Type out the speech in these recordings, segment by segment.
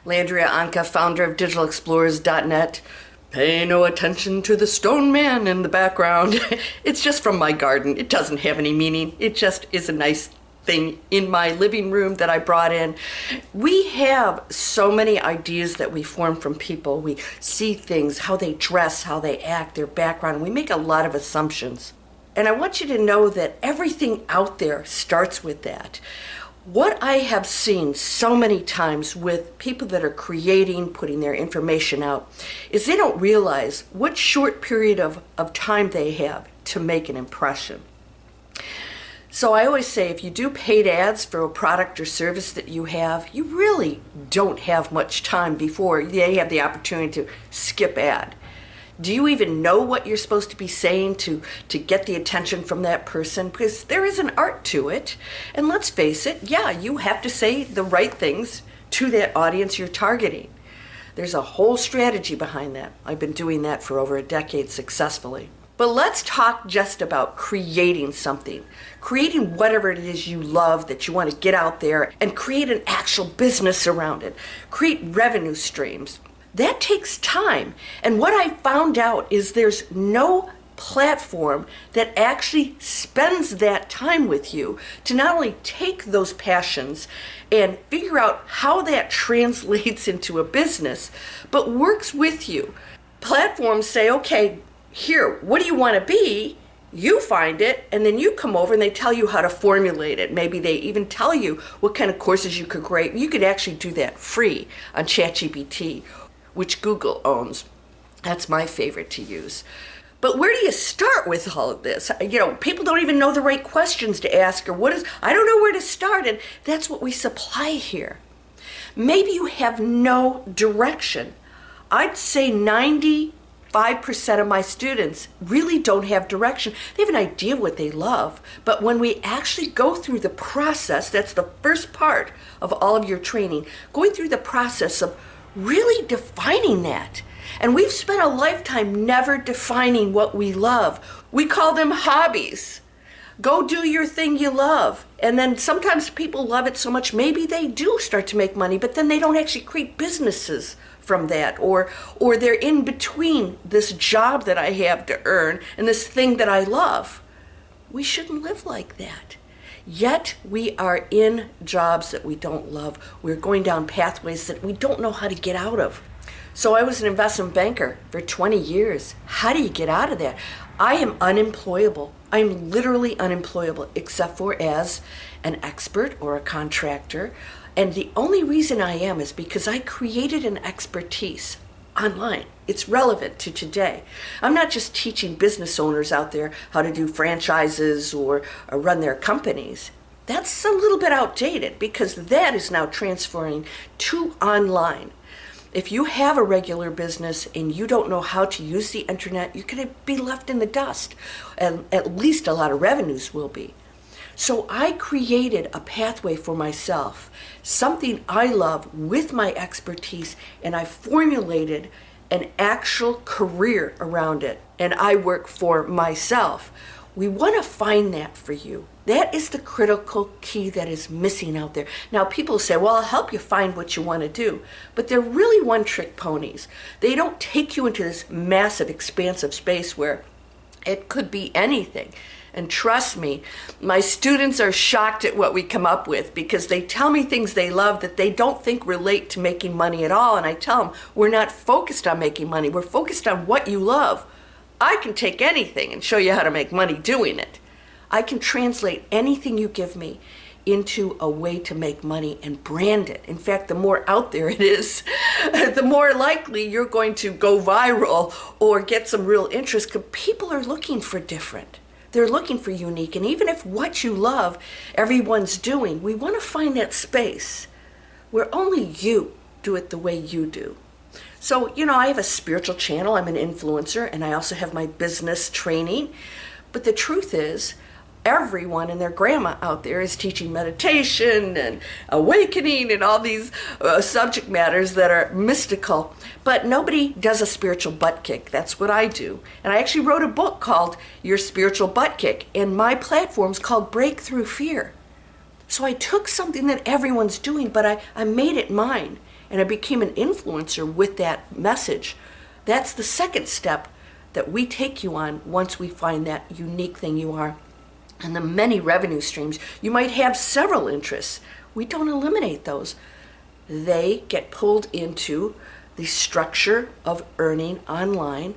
Landria, Onkka, founder of digitalexplorers.net. Pay no attention to the stone man in the background. It's just from my garden. It doesn't have any meaning. It just is a nice thing in my living room that I brought in. We have so many ideas that we form from people. We see things, how they dress, how they act, their background. We make a lot of assumptions. And I want you to know that everything out there starts with that. What I have seen so many times with people that are creating, putting their information out, is they don't realize what short period of time they have to make an impression. So I always say, if you do paid ads for a product or service that you have, you really don't have much time before they have the opportunity to skip ad. Do you even know what you're supposed to be saying to get the attention from that person? Because there is an art to it. And let's face it, yeah, you have to say the right things to that audience you're targeting. There's a whole strategy behind that. I've been doing that for over a decade successfully. But let's talk just about creating something. Creating whatever it is you love that you want to get out there and create an actual business around it. Create revenue streams. That takes time. And what I found out is there's no platform that actually spends that time with you to not only take those passions and figure out how that translates into a business, but works with you. Platforms say, okay, here, what do you want to be? You find it, and then you come over and they tell you how to formulate it. Maybe they even tell you what kind of courses you could create. You could actually do that free on ChatGPT, which Google owns. That's my favorite to use. But where do you start with all of this? You know, people don't even know the right questions to ask, or I don't know where to start, and that's what we supply here. Maybe you have no direction. I'd say 95% of my students really don't have direction. They have an idea of what they love, but when we actually go through the process, that's the first part of all of your training, going through the process of really defining that. And we've spent a lifetime never defining what we love. We call them hobbies. Go do your thing you love. And then sometimes people love it so much, maybe they do start to make money, but then they don't actually create businesses from that, or they're in between this job that I have to earn and this thing that I love. We shouldn't live like that. Yet we are in jobs that we don't love. We're going down pathways that we don't know how to get out of. So I was an investment banker for 20 years. How do you get out of that? I am unemployable. I'm literally unemployable, except for as an expert or a contractor. And the only reason I am is because I created an expertise online. It's relevant to today. I'm not just teaching business owners out there how to do franchises or run their companies. That's a little bit outdated because that is now transferring to online. If you have a regular business and you don't know how to use the internet, you're going to be left in the dust. And at least a lot of revenues will be. So I created a pathway for myself, something I love with my expertise, and I formulated an actual career around it, and I work for myself. We want to find that for you. That is the critical key that is missing out there. Now people say, well, I'll help you find what you want to do, but they're really one-trick ponies. They don't take you into this massive, expansive space where it could be anything. And trust me, my students are shocked at what we come up with because they tell me things they love that they don't think relate to making money at all. And I tell them, we're not focused on making money. We're focused on what you love. I can take anything and show you how to make money doing it. I can translate anything you give me into a way to make money and brand it. In fact, the more out there it is, the more likely you're going to go viral or get some real interest because people are looking for different. They're looking for unique, and even if what you love everyone's doing, we want to find that space where only you do it the way you do. So, you know, I have a spiritual channel, I'm an influencer, and I also have my business training. But the truth is, everyone and their grandma out there is teaching meditation and awakening and all these subject matters that are mystical, but nobody does a spiritual butt kick. That's what I do. And I actually wrote a book called Your Spiritual Butt Kick, and my platform's called Breakthrough Fear. So I took something that everyone's doing, but I made it mine. and I became an influencer with that message. That's the second step that we take you on once we find that unique thing you are. And the many revenue streams. You might have several interests. We don't eliminate those. They get pulled into the structure of earning online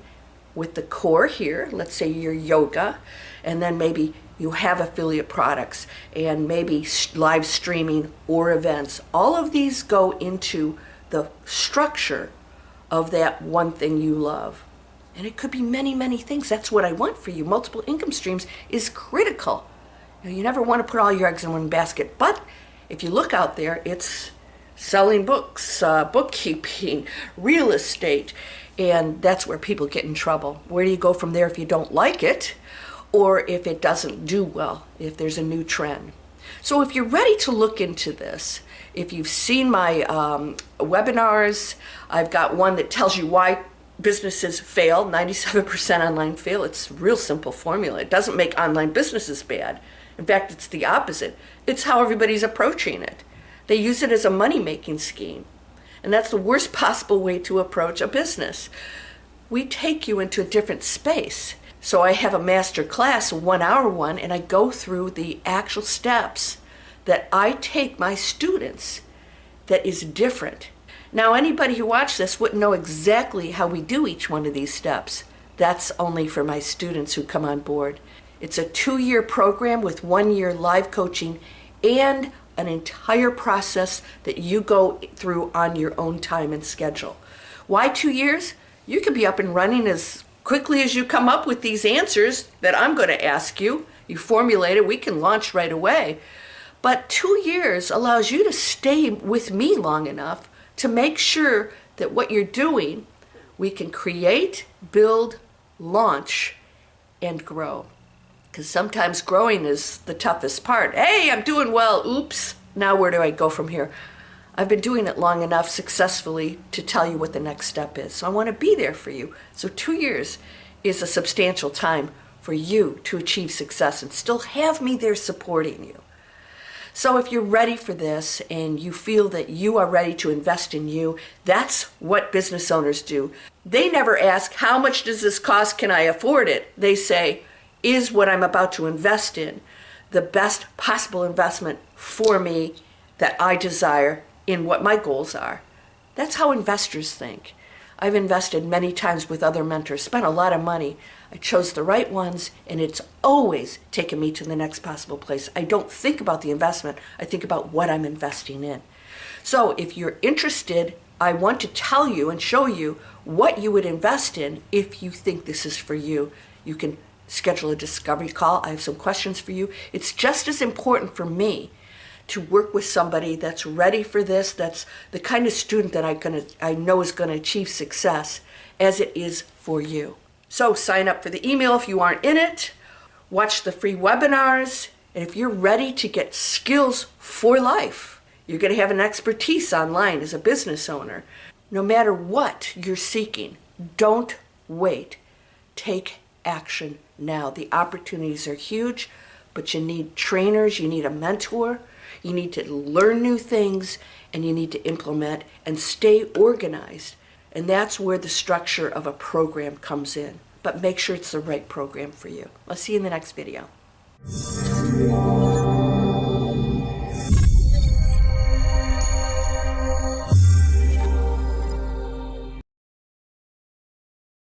with the core here. Let's say your yoga, and then maybe you have affiliate products and maybe live streaming or events. All of these go into the structure of that one thing you love. And it could be many, many things. That's what I want for you. Multiple income streams is critical. You never want to put all your eggs in one basket. But if you look out there, it's selling books, bookkeeping, real estate. And that's where people get in trouble. Where do you go from there if you don't like it? Or if it doesn't do well, if there's a new trend. So if you're ready to look into this, if you've seen my webinars, I've got one that tells you why businesses fail, 97% online fail. It's a real simple formula. It doesn't make online businesses bad. In fact, it's the opposite. It's how everybody's approaching it. They use it as a money-making scheme. And that's the worst possible way to approach a business. We take you into a different space. So I have a master class, a 1-hour one, and I go through the actual steps that I take my students that is different. Now, anybody who watched this wouldn't know exactly how we do each one of these steps. That's only for my students who come on board. It's a 2-year program with 1 year live coaching and an entire process that you go through on your own time and schedule. Why 2 years? You could be up and running as quickly as you come up with these answers that I'm going to ask you. You formulate it, we can launch right away. But 2 years allows you to stay with me long enough to make sure that what you're doing, we can create, build, launch, and grow. Because sometimes growing is the toughest part. Hey, I'm doing well, oops, now where do I go from here? I've been doing it long enough successfully to tell you what the next step is. So I want to be there for you. So 2 years is a substantial time for you to achieve success and still have me there supporting you. So if you're ready for this and you feel that you are ready to invest in you, that's what business owners do. They never ask, how much does this cost? Can I afford it? They say, is what I'm about to invest in the best possible investment for me that I desire in what my goals are? That's how investors think. I've invested many times with other mentors, spent a lot of money. I chose the right ones, and it's always taken me to the next possible place. I don't think about the investment. I think about what I'm investing in. So if you're interested, I want to tell you and show you what you would invest in if you think this is for you. You can schedule a discovery call. I have some questions for you. It's just as important for me to work with somebody that's ready for this, that's the kind of student that I know is going to achieve success, as it is for you. So sign up for the email if you aren't in it, watch the free webinars, and if you're ready to get skills for life, you're going to have an expertise online as a business owner. No matter what you're seeking, don't wait. Take action now. The opportunities are huge, but you need trainers, you need a mentor, you need to learn new things, and you need to implement and stay organized. And that's where the structure of a program comes in. But make sure it's the right program for you. I'll see you in the next video.